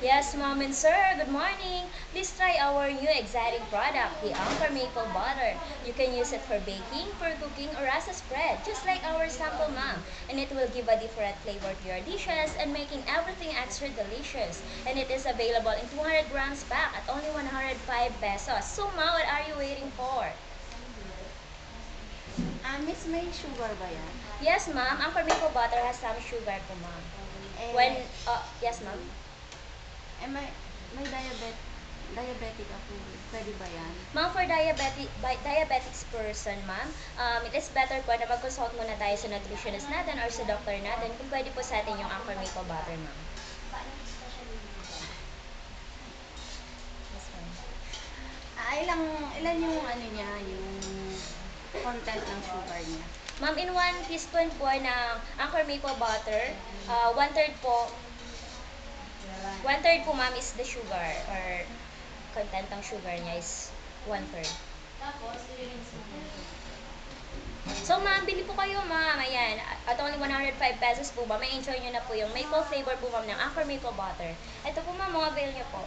Yes, mom and sir, good morning. Please try our new exciting product, the Anchor Maple Butter. You can use it for baking, for cooking, or as a spread, just like our sample, mom. And it will give a different flavor to your dishes and making everything extra delicious. And it is available in 200 grams pack at only 105 pesos. So, ma, what are you waiting for? Miss, may sugar ba yan? Yes, ma'am. Anchor Maple Butter has some sugar po, ma'am. Eh, Yes, ma'am. may diabetic ako. Pwede ba yan? Ma'am, for diabetics person, ma'am, it is better po na mag-consult muna tayo sa nutritionist natin or sa doctor natin kung pwede po sa atin yung Anchor Maple Butter, ma'am. Yes, ma'am. Ilan yung ano niya, yung content ng sugar niya? Ma'am, in 1 teaspoon po ng Anchor Maple Butter, one-third po, one-third po, ma'am, is the sugar or content ng sugar niya is one-third. So, ma'am, bili po kayo, ma'am. Ayan. At only 105 pesos po ba? May enjoy nyo na po yung maple flavor po, ma'am, ng Anchor Maple Butter. Ito po, ma'am, mga avail nyo po.